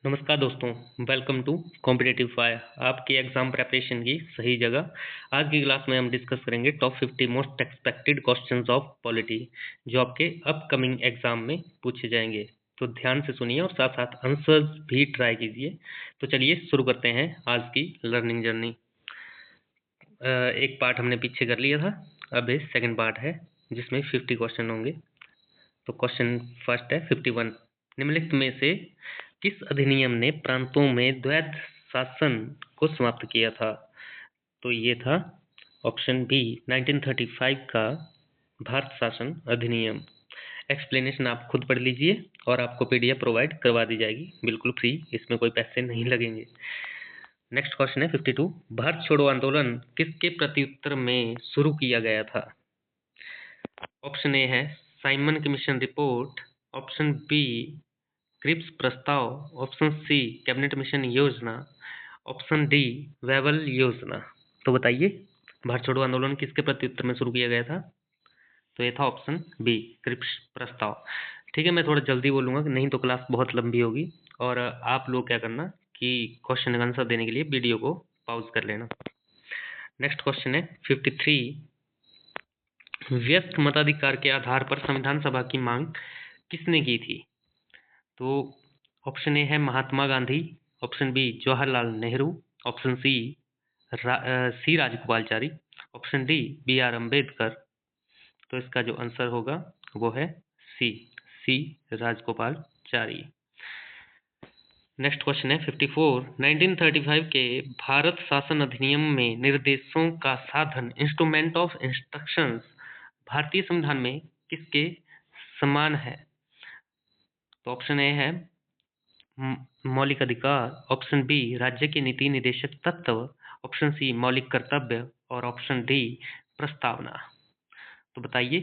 नमस्कार दोस्तों, welcome to competitive fire, आपकी एग्जाम प्रिपरेशन की सही जगह। आज की क्लास में हम डिस्कस करेंगे top 50 most expected questions of polity जो आपके अपकमिंग एग्जाम में पूछे जाएंगे। तो ध्यान से सुनिए और साथ साथ आंसर्स भी ट्राई कीजिए। तो चलिए शुरू करते हैं आज की लर्निंग जर्नी। एक पार्ट हमने पीछे कर लिया था, अब ये सेकेंड पार्ट है जिसमें 50 क्वेश्चन होंगे। तो क्वेश्चन फर्स्ट है 51। निम्नलिखित में से किस अधिनियम ने प्रांतों में द्वैध शासन को समाप्त किया था? तो ये था ऑप्शन बी 1935 का भारत शासन अधिनियम। एक्सप्लेनेशन आप खुद पढ़ लीजिए और आपको पीडीएफ प्रोवाइड करवा दी जाएगी बिल्कुल फ्री, इसमें कोई पैसे नहीं लगेंगे। नेक्स्ट क्वेश्चन है 52। भारत छोड़ो आंदोलन किसके प्रत्युत्तर में शुरू किया गया था? ऑप्शन ए है Simon Commission report, option B Cripps प्रस्ताव, ऑप्शन सी कैबिनेट मिशन योजना, ऑप्शन डी वेबल योजना। तो बताइए भारत छोड़ो आंदोलन किसके प्रत्युत्तर में शुरू किया गया था? तो ये था ऑप्शन बी क्रिप्स प्रस्ताव। ठीक है, मैं थोड़ा जल्दी बोलूँगा नहीं तो क्लास बहुत लंबी होगी। और आप लोग क्या करना कि क्वेश्चन का आंसर देने के लिए वीडियो को पॉज कर लेना। नेक्स्ट क्वेश्चन है 53। व्यस्त मताधिकार के आधार पर संविधान सभा की मांग किसने की थी? तो ऑप्शन ए है Mahatma Gandhi, option B Jawaharlal Nehru, option C Rajagopalachari, option D B R Ambedkar. तो इसका जो आंसर होगा वो है सी राजगोपालचारी। नेक्स्ट क्वेश्चन है 54। 1935 के भारत शासन अधिनियम में निर्देशों का साधन इंस्ट्रूमेंट ऑफ इंस्ट्रक्शंस भारतीय संविधान में किसके समान है? तो ऑप्शन ए है मौलिक अधिकार, ऑप्शन बी राज्य के नीति निदेशक तत्व, ऑप्शन सी मौलिक कर्तव्य और ऑप्शन डी प्रस्तावना। तो बताइए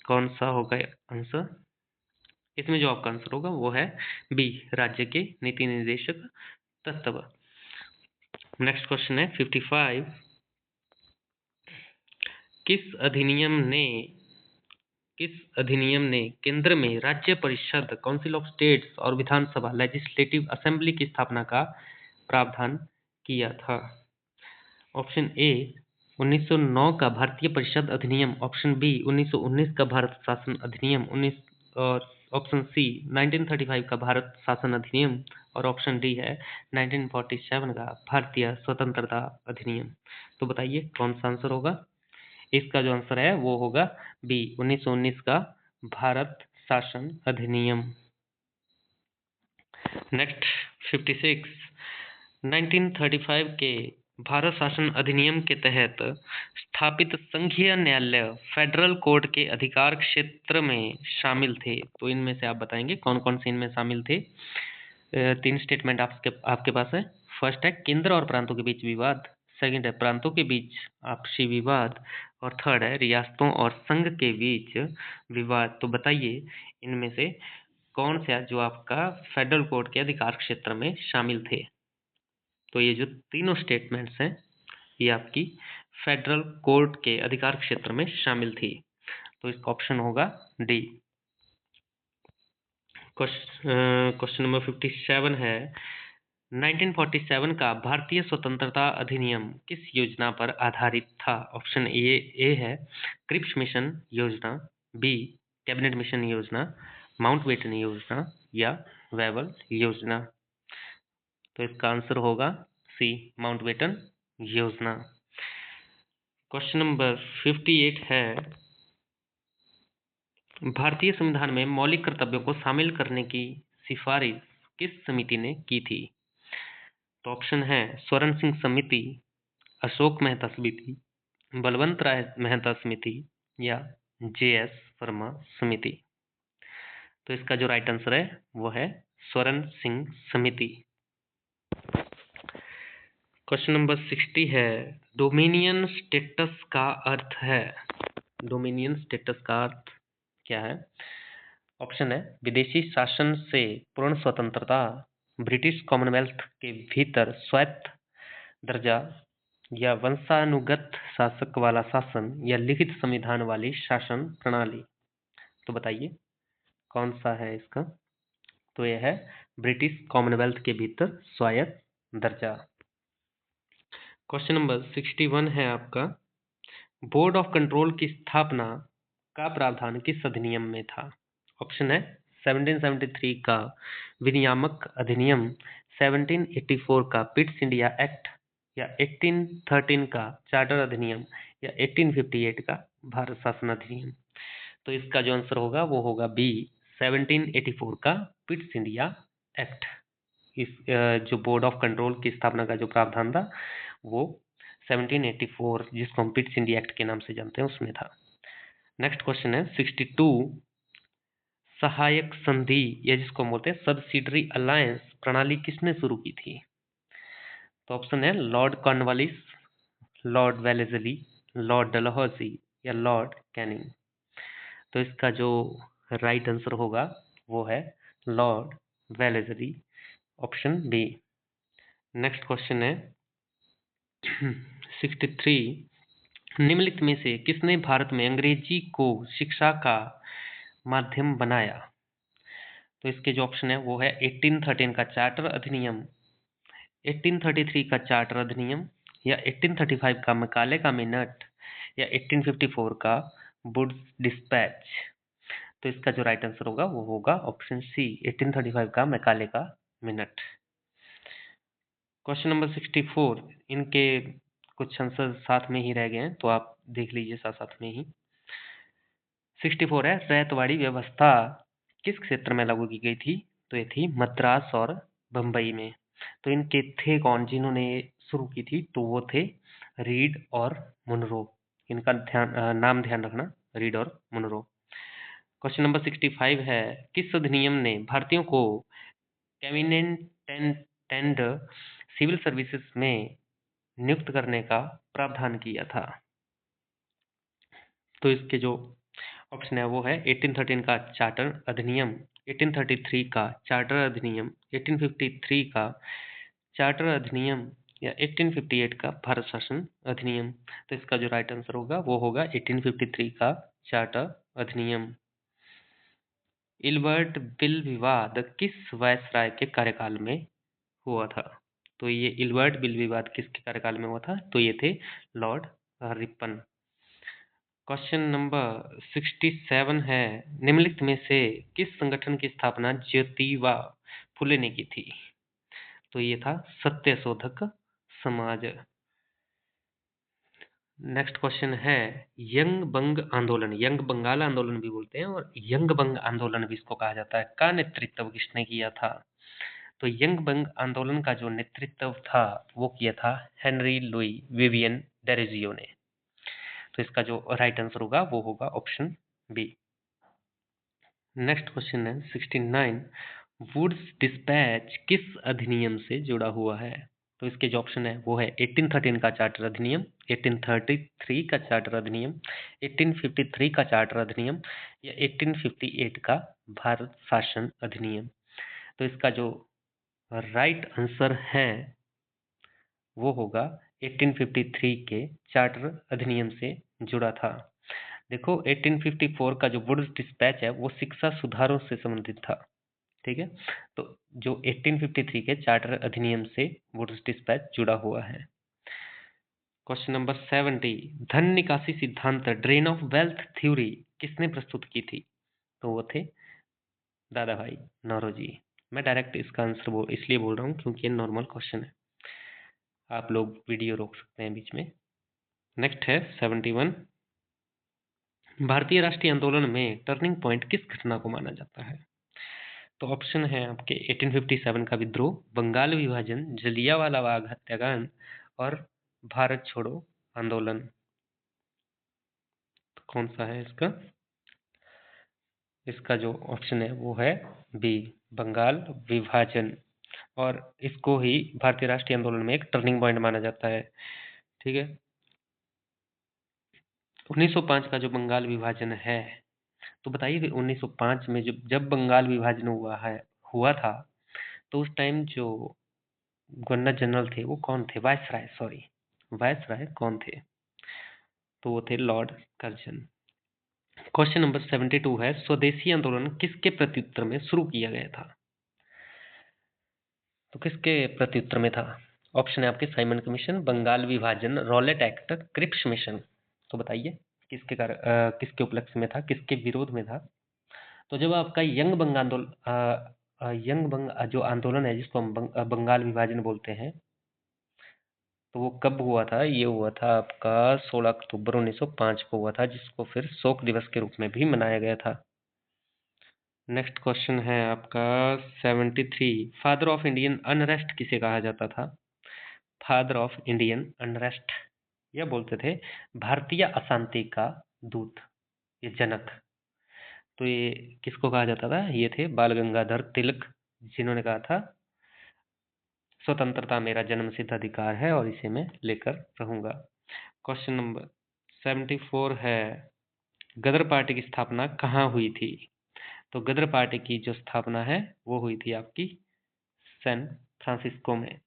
कौन सा होगा आंसर? इसमें जो आपका आंसर होगा वो है बी राज्य के नीति निदेशक तत्व। नेक्स्ट क्वेश्चन है 55। किस अधिनियम ने केंद्र में राज्य परिषद, काउंसिल ऑफ स्टेट्स और विधानसभा लेजिस्लेटिव असेंबली की स्थापना का प्रावधान किया था? ऑप्शन ए 1909 का भारतीय परिषद अधिनियम, ऑप्शन बी 1919 का भारत शासन अधिनियम, और ऑप्शन सी 1935 का भारत शासन अधिनियम और ऑप्शन डी है 1947 का भारतीय स्वतंत्रता अधिनियम। तो बताइए कौन सा आंसर होगा? इसका जो आंसर है वो होगा बी 1919 का भारत शासन अधिनियम। नेक्स्ट 56। 1935 के भारत शासन अधिनियम के तहत स्थापित संघीय न्यायालय फेडरल कोर्ट के अधिकार क्षेत्र में शामिल थे। तो इनमें से आप बताएंगे कौन कौन से इनमें शामिल थे। तीन स्टेटमेंट आपके पास है। फर्स्ट है केंद्र और प्रांतों के बीच विवाद, सेकंड है प्रांतों के बीच आपसी विवाद और थर्ड है रियासतों और संघ के बीच विवाद। तो बताइए इनमें से कौन सा जो आपका फेडरल कोर्ट के अधिकार क्षेत्र में शामिल थे? तो ये जो तीनों स्टेटमेंट्स हैं ये आपकी फेडरल कोर्ट के अधिकार क्षेत्र में शामिल थी। तो इसका ऑप्शन होगा डी। क्वेश्चन नंबर 57 है 1947 का भारतीय स्वतंत्रता अधिनियम किस योजना पर आधारित था? ऑप्शन ए है क्रिप्स मिशन योजना, बी कैबिनेट मिशन योजना, माउंटबेटन योजना या वेबल योजना। तो इसका आंसर होगा सी माउंटबेटन योजना। क्वेश्चन नंबर 58 है भारतीय संविधान में मौलिक कर्तव्यों को शामिल करने की सिफारिश किस समिति ने की थी? तो ऑप्शन है स्वर्ण सिंह समिति, अशोक मेहता समिति, बलवंत राय मेहता समिति या जे.एस. वर्मा समिति। तो इसका जो राइट आंसर है वो है स्वर्ण सिंह समिति। क्वेश्चन नंबर 60 है डोमिनियन स्टेटस का अर्थ है। डोमिनियन स्टेटस का अर्थ क्या है? ऑप्शन है विदेशी शासन से पूर्ण स्वतंत्रता, ब्रिटिश कॉमनवेल्थ के भीतर स्वायत्त दर्जा या वंशानुगत शासक वाला शासन या लिखित संविधान वाली शासन प्रणाली। तो बताइए कौन सा है इसका? तो यह है ब्रिटिश कॉमनवेल्थ के भीतर स्वायत्त दर्जा। क्वेश्चन नंबर 61 है आपका, बोर्ड ऑफ कंट्रोल की स्थापना का प्रावधान किस अधिनियम में था? ऑप्शन है 1773 का विनियामक अधिनियम, 1784 का पिट्स इंडिया एक्ट, या 1813 का चार्टर अधिनियम, या 1858 का भारत शासन अधिनियम। तो इसका जो आंसर होगा वो होगा बी, 1784 का पिट्स इंडिया एक्ट। इस जो बोर्ड ऑफ कंट्रोल की स्थापना का जो प्रावधान था वो 1784, जिसको हम पिट्स इंडिया एक्ट के नाम से जानते हैं, उसमें था। नेक्स्ट क्वेश्चन है 62, सहायक संधि या जिसको हम बोलते हैं सब्सिडरी अलायंस प्रणाली किसने शुरू की थी? तो ऑप्शन है Lord Cornwallis, Lord Wellesley, Lord Dalhousie, या लॉर्ड कैनिंग। तो इसका जो राइट आंसर होगा वो है Lord Wellesley, option B. Next question है 63, निम्नलिखित में से किसने भारत में अंग्रेजी को शिक्षा का माध्यम बनाया? तो इसके जो ऑप्शन है वो है 1813 का चार्टर अधिनियम, 1833 का चार्टर अधिनियम, या 1835 का मैकाले का मिनट, या 1854 का वुड्स डिस्पैच। तो इसका जो राइट आंसर होगा वो होगा ऑप्शन सी, 1835 का मैकाले का मिनट। क्वेश्चन नंबर 64, इनके कुछ आंसर साथ में ही रह गए हैं तो आप देख लीजिए साथ साथ में ही। 64 है, रैयतवाड़ी व्यवस्था किस क्षेत्र में लागू की गई थी? तो ये थी मद्रास और बंबई में। तो इनके थे कौन जिन्होंने शुरू की थी? तो वो थे रीड और मुनरो। इनका नाम ध्यान रखना, रीड और मुनरो। क्वेश्चन नंबर 65 है, किस अधिनियम ने भारतीयों को कैबिनेट सिविल सर्विसेज में नियुक्त करने का प्रावधान किया था? तो इसके जो ऑप्शन है वो है 1813 का चार्टर अधिनियम, 1833 का चार्टर अधिनियम, 1853 का चार्टर अधिनियम, या 1858 का भारत शासन अधिनियम। तो इसका जो राइट आंसर होगा वो होगा 1853 का चार्टर अधिनियम। इल्बर्ट बिल विवाद किस वायसराय के कार्यकाल में हुआ था? तो ये इल्बर्ट बिल विवाद किसके कार्यकाल में हुआ था? तो ये थे लॉर्ड रिपन। क्वेश्चन नंबर 67 है, निम्नलिखित में से किस संगठन की स्थापना ज्योतिबा फुले ने की थी? तो ये था सत्य शोधक समाज। नेक्स्ट क्वेश्चन है, यंग बंग आंदोलन, यंग बंगाल आंदोलन भी बोलते हैं और यंग बंग आंदोलन भी इसको कहा जाता है, का नेतृत्व किसने किया था? तो यंग बंग आंदोलन का जो नेतृत्व था वो किया था हेनरी लुई विवियन डेरोजियो ने। तो इसका जो राइट आंसर होगा वो होगा ऑप्शन बी। नेक्स्ट क्वेश्चन है 69, वुड्स डिस्पैच किस अधिनियम से जुड़ा हुआ है? तो इसके जो ऑप्शन है वो है 1813 का चार्टर अधिनियम, 1833 का चार्टर अधिनियम, 1853 का चार्टर अधिनियम, या 1858 का भारत शासन अधिनियम। तो इसका जो राइट आंसर है वो होगा 1853 के चार्टर अधिनियम से जुड़ा था। देखो 1854 का जो वुड्स डिस्पैच है वो शिक्षा सुधारों से संबंधित था, ठीक है। तो जो 1853 के चार्टर अधिनियम से वुड्स डिस्पैच जुड़ा हुआ है। क्वेश्चन नंबर 70, धन निकासी सिद्धांत ड्रेन ऑफ वेल्थ थ्योरी किसने प्रस्तुत की थी? तो वो थे दादा भाई नौरोजी। मैं डायरेक्ट इसका आंसर इसलिए बोल रहा हूँ क्योंकि ये नॉर्मल क्वेश्चन है, आप लोग वीडियो रोक सकते हैं बीच में। नेक्स्ट है 71, भारतीय राष्ट्रीय आंदोलन में टर्निंग पॉइंट किस घटना को माना जाता है? तो ऑप्शन है आपके 1857 का विद्रोह, बंगाल विभाजन, जलियांवाला बाग हत्याकांड, और भारत छोड़ो आंदोलन। तो कौन सा है इसका? इसका जो ऑप्शन है वो है बी, बंगाल विभाजन, और इसको ही भारतीय राष्ट्रीय आंदोलन में एक टर्निंग पॉइंट माना जाता है, ठीक है। 1905 का जो बंगाल विभाजन है, तो बताइए 1905 में जब बंगाल विभाजन हुआ था तो उस टाइम जो गवर्नर जनरल थे वो कौन थे? वायसराय कौन थे? तो वो थे लॉर्ड कर्जन। क्वेश्चन नंबर 72 है, स्वदेशी आंदोलन किसके प्रत्युत्तर में शुरू किया गया था? तो किसके प्रत्युत्तर में था? ऑप्शन है आपके साइमन कमीशन, बंगाल विभाजन, रॉलेट एक्ट, क्रिप्स मिशन। तो बताइए किसके उपलक्ष्य में था, किसके विरोध में था? तो जब आपका यंग बंग जो आंदोलन है जिसको हम बंगाल विभाजन बोलते हैं, तो वो कब हुआ था? ये हुआ था आपका 16 अक्टूबर 1905 को हुआ था, जिसको फिर शोक दिवस के रूप में भी मनाया गया था। नेक्स्ट क्वेश्चन है आपका 73। फादर ऑफ इंडियन अनरेस्ट किसे कहा जाता था? फादर ऑफ इंडियन अनरेस्ट, यह बोलते थे भारतीय अशांति का दूत, ये जनक। तो ये किसको कहा जाता था? ये थे बाल गंगाधर तिलक, जिन्होंने कहा था स्वतंत्रता मेरा जन्मसिद्ध अधिकार है और इसे मैं लेकर रहूंगा। क्वेश्चन नंबर 74 है, गदर पार्टी की स्थापना कहाँ हुई थी? तो गदर पार्टी की जो स्थापना है वो हुई थी आपकी सैन फ्रांसिस्को में।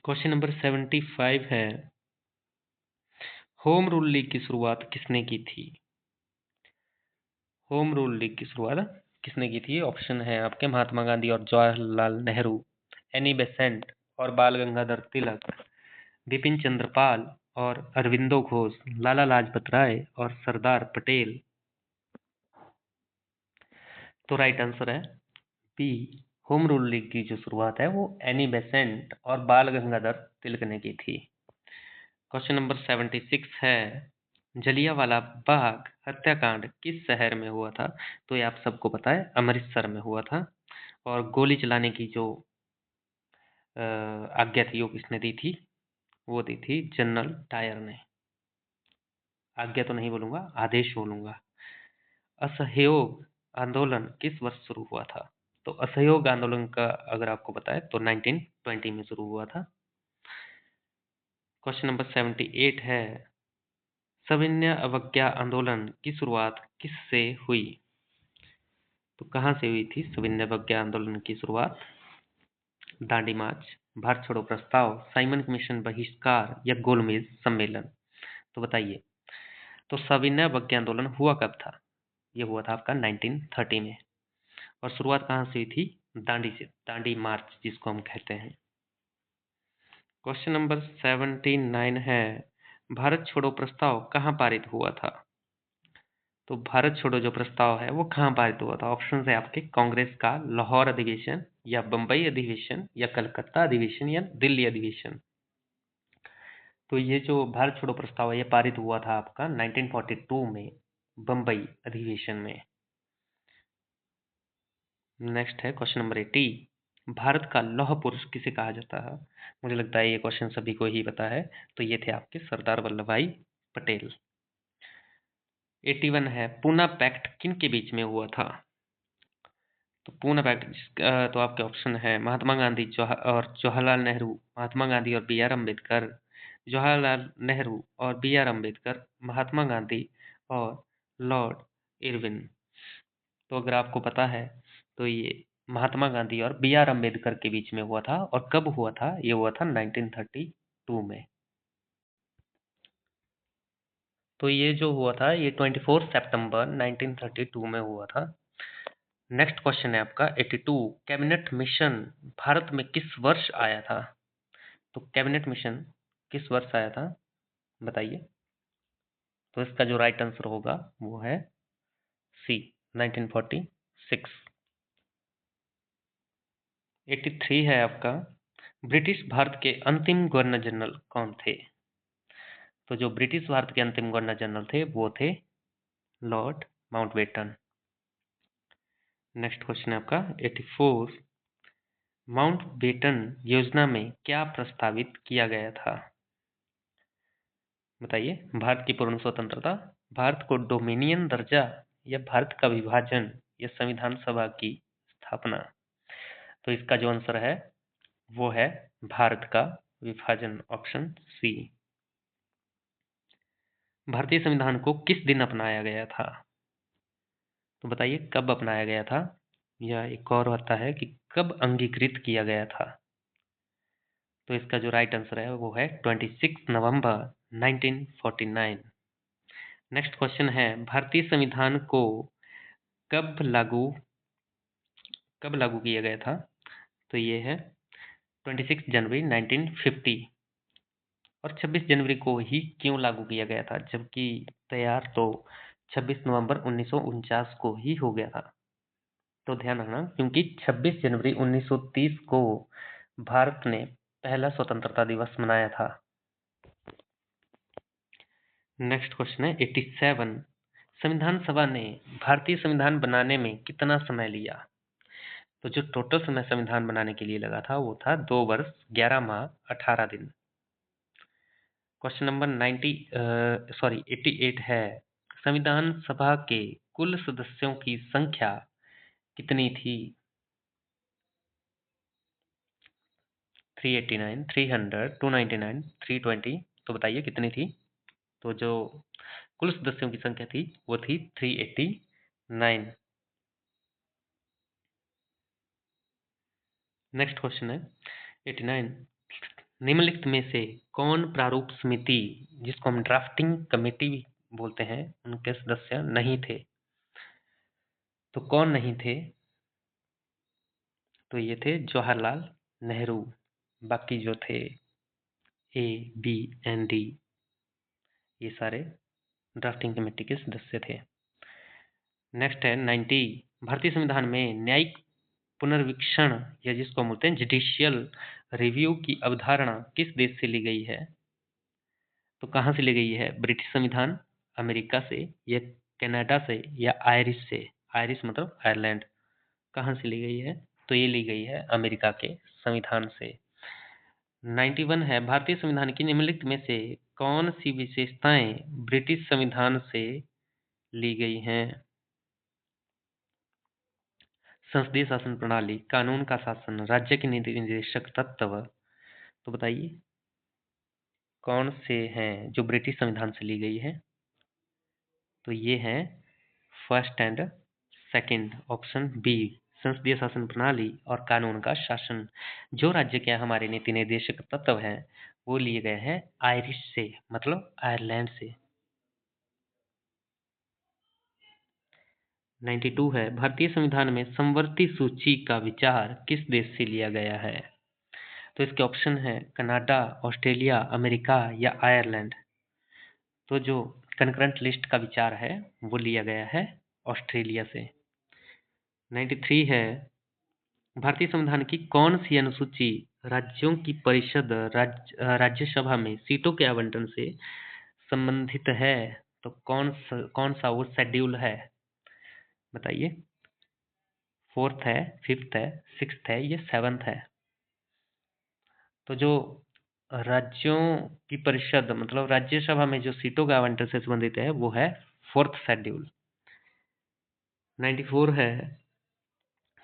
क्वेश्चन नंबर 75 है, होम रूल लीग की शुरुआत किसने की थी? होम रूल लीग की शुरुआत किसने की थी? ऑप्शन है आपके महात्मा गांधी और जवाहरलाल नेहरू, एनी बेसेंट और बाल गंगाधर तिलक, बिपिन चंद्र पाल और अरविंदो घोष, लाला लाजपत राय और सरदार पटेल। तो राइट आंसर है बी, होम रूल लीग की जो शुरुआत है वो एनी बेसेंट और बाल गंगाधर तिलक ने की थी। क्वेश्चन नंबर 76 है, जलियांवाला बाग हत्याकांड किस शहर में हुआ था? तो ये आप सबको पता है, अमृतसर में हुआ था। और गोली चलाने की जो आज्ञा थी वो किसने दी थी? वो दी थी जनरल डायर ने। आज्ञा तो नहीं बोलूंगा, आदेश बोलूंगा। असहयोग आंदोलन किस वर्ष शुरू हुआ था? तो असहयोग आंदोलन का अगर आपको पता है तो 1920 में शुरू हुआ था। क्वेश्चन नंबर 78 है, सविनय अवज्ञा आंदोलन की शुरुआत किससे हुई? तो कहाँ से हुई थी सविनय अवज्ञा आंदोलन की शुरुआत? दांडी मार्च, भारत छोड़ो प्रस्ताव, साइमन कमीशन बहिष्कार या गोलमेज सम्मेलन? तो बताइए, तो सविनय अवज्ञा आंदोलन हुआ कब था? ये हुआ था आपका 1930 में। और शुरुआत कहाँ से हुई थी? दांडी से, दांडी मार्च जिसको हम कहते हैं। क्वेश्चन नंबर 79 है, भारत छोड़ो प्रस्ताव कहाँ पारित हुआ था? तो भारत छोड़ो जो प्रस्ताव है वो कहाँ पारित हुआ था? ऑप्शन है आपके कांग्रेस का लाहौर अधिवेशन या बंबई अधिवेशन या कलकत्ता अधिवेशन या दिल्ली अधिवेशन। तो ये जो भारत छोड़ो प्रस्ताव है ये पारित हुआ था आपका 1942 में बंबई अधिवेशन में। नेक्स्ट है क्वेश्चन नंबर 80, भारत का लौह पुरुष किसे कहा जाता है? मुझे लगता है ये क्वेश्चन सभी को ही पता है, तो ये थे आपके सरदार वल्लभ भाई पटेल। 81 है, पूना पैक्ट किन के बीच में हुआ था? तो पूना पैक्ट तो आपके ऑप्शन है महात्मा गांधी और जवाहरलाल नेहरू, महात्मा गांधी और बी आर अम्बेडकर, जवाहरलाल नेहरू और बी आर अम्बेडकर, महात्मा गांधी और लॉर्ड इरविन। तो अगर आपको पता है तो ये महात्मा गांधी और बी आर अम्बेडकर के बीच में हुआ था। और कब हुआ था? ये हुआ था 1932 में। तो ये जो हुआ था ये 24 सितंबर 1932 में हुआ था। नेक्स्ट क्वेश्चन है आपका 82, कैबिनेट मिशन भारत में किस वर्ष आया था? तो कैबिनेट मिशन किस वर्ष आया था बताइए। तो इसका जो राइट आंसर होगा वो है सी, 1946। 83 है आपका, ब्रिटिश भारत के अंतिम गवर्नर जनरल कौन थे? तो जो ब्रिटिश भारत के अंतिम गवर्नर जनरल थे वो थे लॉर्ड माउंटबेटन। नेक्स्ट क्वेश्चन है आपका 84, माउंटबेटन योजना में क्या प्रस्तावित किया गया था? बताइए, भारत की पूर्ण स्वतंत्रता, भारत को डोमिनियन दर्जा या भारत का विभाजन या संविधान सभा की स्थापना? तो इसका जो आंसर है वो है भारत का विभाजन, ऑप्शन सी। भारतीय संविधान को किस दिन अपनाया गया था? तो बताइए कब अपनाया गया था, या एक और होता है कि कब अंगीकृत किया गया था? तो इसका जो राइट आंसर है वो है 26 नवंबर 1949। नेक्स्ट क्वेश्चन है, भारतीय संविधान को कब लागू किया गया था? तो ये है 26 जनवरी 1950। और 26 जनवरी को ही क्यों लागू किया गया था, जबकि तैयार तो 26 नवंबर 1949 को ही हो गया था। तो ध्यान रखना, क्योंकि 26 जनवरी 1930 को भारत ने पहला स्वतंत्रता दिवस मनाया था। नेक्स्ट क्वेश्चन है 87। संविधान सभा ने भारतीय संविधान बनाने में कितना समय लिया? तो जो टोटल समय संविधान बनाने के लिए लगा था वो था 2 वर्ष 11 माह 18 दिन। क्वेश्चन नंबर 88 है, संविधान सभा के कुल सदस्यों की संख्या कितनी थी? 389, 300, 299, 320। तो बताइए कितनी थी? तो जो कुल सदस्यों की संख्या थी वो थी 389। नेक्स्ट क्वेश्चन है 89। निम्नलिखित में से कौन प्रारूप समिति, जिसको हम ड्राफ्टिंग कमेटी बोलते हैं, उनके सदस्य नहीं थे? तो कौन नहीं थे? तो ये थे जवाहरलाल नेहरू। बाकी जो थे ए, बी एंड डी, ये सारे ड्राफ्टिंग कमेटी के सदस्य थे। नेक्स्ट है 90। भारतीय संविधान में न्यायिक पुनर्वीक्षण या जिसको हम बोलते हैं जुडिशियल रिव्यू की अवधारणा किस देश से ली गई है? तो कहाँ से ली गई है? ब्रिटिश संविधान, अमेरिका से, या कनाडा से, या आयरिश से? आयरिश मतलब आयरलैंड। कहाँ से ली गई है? तो ये ली गई है अमेरिका के संविधान से। 91 है, भारतीय संविधान की निम्नलिखित में से कौन सी विशेषताएं ब्रिटिश संविधान से ली गई हैं? संसदीय शासन प्रणाली, कानून का शासन, राज्य के नीति निर्देशक तत्व। तो बताइए कौन से हैं जो ब्रिटिश संविधान से ली गई है? तो ये हैं first and second, option b, संसदीय शासन प्रणाली और कानून का शासन। जो राज्य के हमारे नीति निर्देशक तत्व हैं वो लिए गए हैं आयरिश से, मतलब आयरलैंड से। 92 है, भारतीय संविधान में समवर्ती सूची का विचार किस देश से लिया गया है? तो इसके ऑप्शन है कनाडा, ऑस्ट्रेलिया, अमेरिका या आयरलैंड। तो जो कंकरेंट लिस्ट का विचार है वो लिया गया है ऑस्ट्रेलिया से। 93 है, भारतीय संविधान की कौन सी अनुसूची राज्यों की परिषद राज्यसभा में सीटों के आवंटन से संबंधित है? तो कौन सा वो शेड्यूल है? बताइए, 4th है, 5th है, 6th है, ये 7th है? तो जो राज्यों की परिषद मतलब राज्यसभा में जो सीटों का आवंटन से संबंधित है वो है 4th शेड्यूल। 94 है,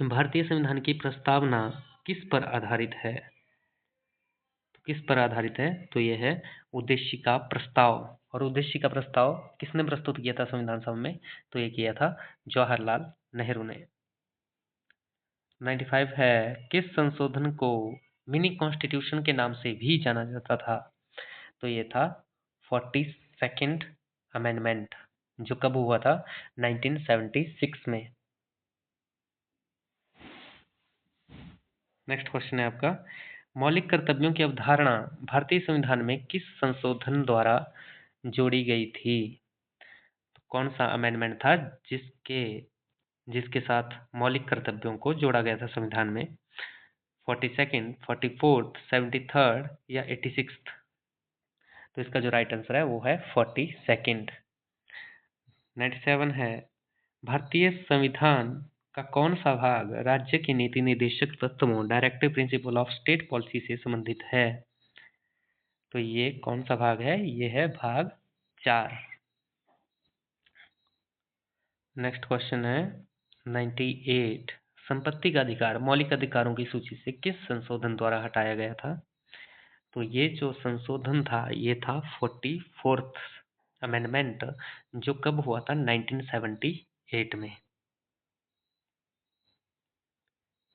भारतीय संविधान की प्रस्तावना किस पर आधारित है? तो किस पर आधारित है? तो यह है उद्देशिका प्रस्ताव। और उद्देशिका प्रस्ताव किसने प्रस्तुत किया था संविधान सभा में? तो ये किया था जवाहरलाल नेहरू ने। 95 है, किस संशोधन को मिनी कॉन्स्टिट्यूशन के नाम से भी जाना जाता था? तो ये था 42nd अमेंडमेंट, जो कब हुआ था? 1976 में। नेक्स्ट क्वेश्चन है आपका, मौलिक कर्तव्यों की अवधारणा भारतीय संविधान में किस संशोधन द्वारा जोड़ी गई थी? तो कौन सा अमेंडमेंट था जिसके जिसके साथ मौलिक कर्तव्यों को जोड़ा गया था संविधान में? 42nd, 44th, 73rd या 86th? तो इसका जो राइट आंसर है वो है 42nd। 97 है, भारतीय संविधान का कौन सा भाग राज्य के नीति निर्देशक तत्वों directive principle of state policy से संबंधित है? तो ये कौन सा भाग है? ये है भाग 4। नेक्स्ट क्वेश्चन है 98, संपत्ति का अधिकार मौलिक अधिकारों की सूची से किस संशोधन द्वारा हटाया गया था? तो ये जो संशोधन था ये था 44th अमेंडमेंट, जो कब हुआ था? 1978 में।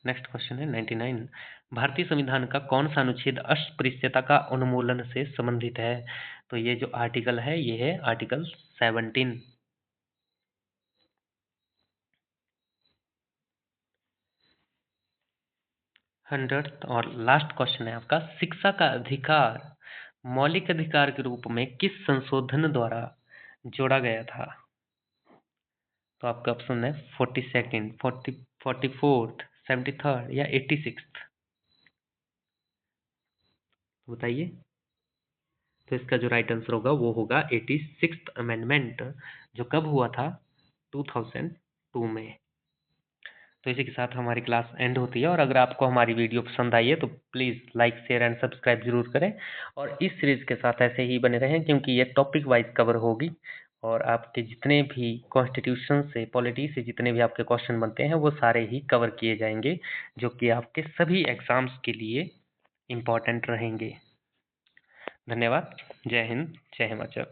नेक्स्ट क्वेश्चन है 99, भारतीय संविधान का कौन सा अनुच्छेद अस्पृश्यता का उन्मूलन से संबंधित है? तो ये जो आर्टिकल है ये है आर्टिकल 17। 100th और लास्ट क्वेश्चन है आपका, शिक्षा का अधिकार मौलिक अधिकार के रूप में किस संशोधन द्वारा जोड़ा गया था? तो आपका ऑप्शन है 42nd, 44th, 73rd या 86th। बताइए। तो इसका जो राइट आंसर होगा वो होगा 86th अमेंडमेंट, जो कब हुआ था? 2002 में। तो इसी के साथ हमारी क्लास एंड होती है, और अगर आपको हमारी वीडियो पसंद आई है तो please like, share and subscribe जरूर करें, और इस सीरीज़ के साथ ऐसे ही बने रहें, क्योंकि ये टॉपिक वाइज कवर होगी, और आपके जितने भी कॉन्स्टिट्यूशन से, पॉलिटी से जितने भी आपके क्वेश्चन बनते हैं वो सारे ही कवर किए जाएंगे, जो कि आपके सभी एग्जाम्स के लिए इम्पॉर्टेंट रहेंगे। धन्यवाद। जय हिंद, जय हिमाचल।